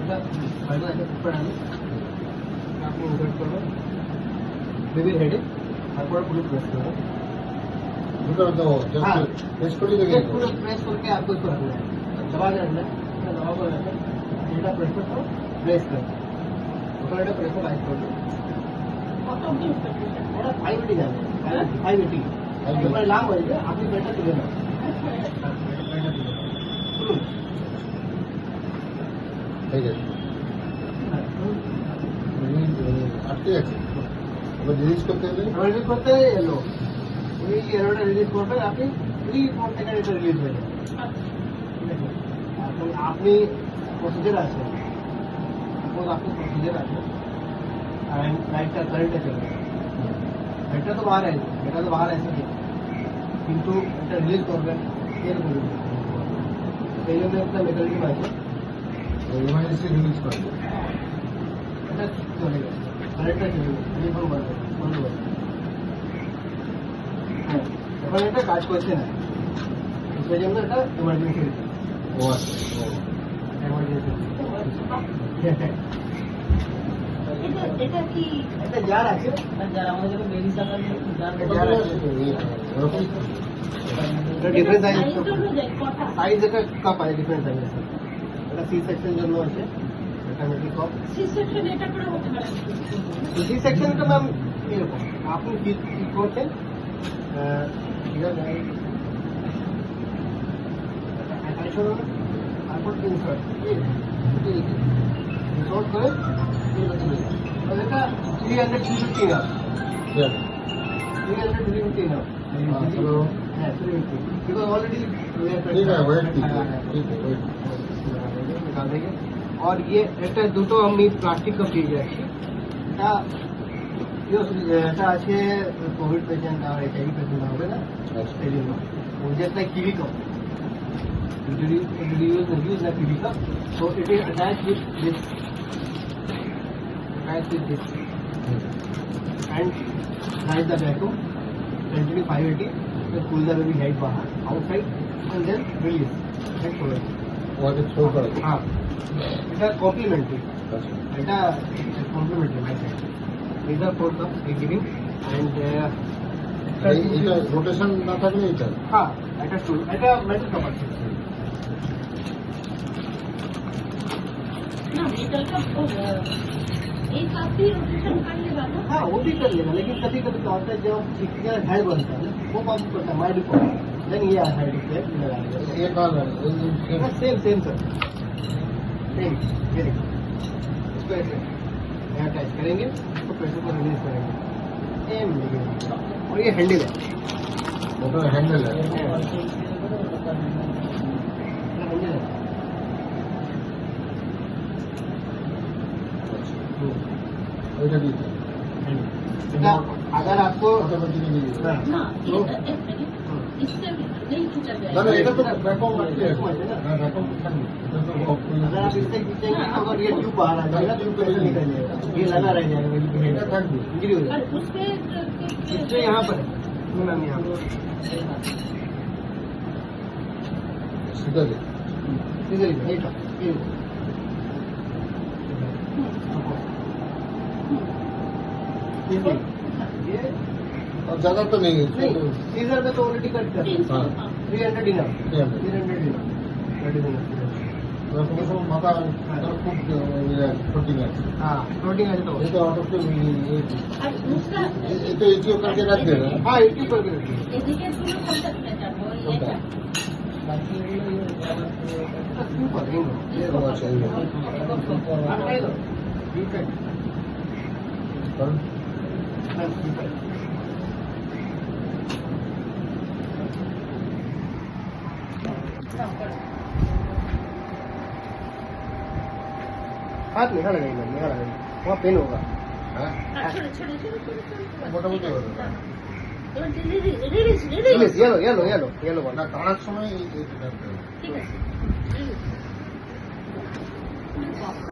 ऊपर आने आपको इन्वर्ट करो बेबी हेड তারপর পুরো প্রেস করো हाँ प्रेस कर ली पूरा प्रेस करके आपको इसको रखना है दबा के रखना है दबा कर रखना है এটা প্রেস করো প্রেস করো ওটা এটা প্রেস লাইট করো ওটা 580 যাবে 580 এবার লাভ হয়ে যাবে আপনি বেটা তুলে নাও খুলুন ঠিক আছে আটকে আছে এবার রিলিজ করতে হবে রিলিজ করতে এলো উনি এরোটা রিলিজ করবেন আপনি 3 4 সেকেন্ড এটা রিলিজ হয়ে যাবে ঠিক আছে এখন আপনি প্রসিজার আছে suppose आपको प्रोसीजर আছে एंड लाइट का करंट है এটা তো বাহার আছে এটা তো বাহার আছে কিন্তু এটা রিলিজ করবেন এর বলুন এই জন্য একটা মেকানিজম আছে ইমার্জেন্সি রিলিজ করবে এটা চলে গেছে কারেন্টটা চলে গেছে টেলিফোন বন্ধ করে হ্যাঁ এখন এটা কাজ করছে না সেই জন্য এটা ইমার্জেন্সি ও আচ্ছা ইমার্জেন্সি এটা কি এটা যার আছে যারা আমাদের জন্য বেবি সাকার যার আছে এটা ডিফারেন্স সাইজ এটা কাপ আছে ডিফারেন্স সাইজ আছে এটা সি সেকশন জন্য আছে এটা মেটাল কাপ সি সেকশন এটা করে হতে পারে সি সেকশনটা ম্যাম এরকম আপনি কি করছেন ঠিক আছে তারপর ইনসার্ট ইনসার্ট করে এটা 300 না 300 ना हाँ 350 बिकॉज ऑलरेडी ठीक है वेट ठीक है वेट निकाल देंगे और ये একটা দুটো আমি প্লাস্টিক কাপ দিয়ে যাচ্ছি এটা আছে কোভিড পেশেন্ট আর এইচআইভি পেশেন্ট হবে না সেই জন্য मुझे একটা কিডি cup use the kiwi cup so it is attached with this and rise the vacuum continue 580 then pull the baby head bahar outside and then release and throw it okay throw করে हाँ এটা complimentary এটা complimentary my side these are four cups we giving and এটা rotation না থাকলে এটা हाँ এটা মেটাল কাপ আছে ना मेटल का एक काफी रोटेशन कर लेगा ना हाँ वो भी कर लेगा लेकिन कभी कभी क्या होता है जब चिकन हेड बनता है वो बात करता है माइड को देन ये हेड पे लगा देगा ये काल सेम सर सेम ये देखो इसको ऐसे यहाँ अटैच करेंगे तो प्रेशर को रिलीज करेंगे सेम और ये हैंडल है ওটা হ্যান্ডেল है हैंडल है ওইটা দিতে अगर आपको অটোমেটিক দিয়ে দিতে ना इससे नहीं छूटा না जाएगा না এটা তো ব্যাকআপ রাখতে হবে হ্যাঁ ব্যাকআপ থাকবে এটা तो अगर आप इससे खींचेंगे तो अगर ये ट्यूब बाहर आ जाएगा ट्यूब कैसे निकल जाएगा ये लगा रह जाएगा এটা থাকবে इंजरी हो और जाएगा उसपे इससे यहाँ पर मैम यहाँ पर সেটা দে इधर ये का ये और ज्यादा तो नहीं है नहीं सीजर में तो ऑलरेडी कट कर हाँ 300 डिनर 300 300 डिनर প্রথম মাথা খুব প্রোটিন আছে हाँ प्रोटीन है तो এটা অটোমেটিক और दूसरा এটা এটিও কাটে রাখবে না हाँ 80 करके रखिए एजुकेट को कौन सा बेटा वो ये কোনটা ऊपर ये ও আচ্ছা এই ठीक है কারণ हाथ में लगाइए वहाँ पेन होगा হ্যাঁ छोड़ो छोड़ो छोड़ो छोड़ो মোটামুটি হবে रिलीज रिलीज येलो না টানার সময় এই ठीक है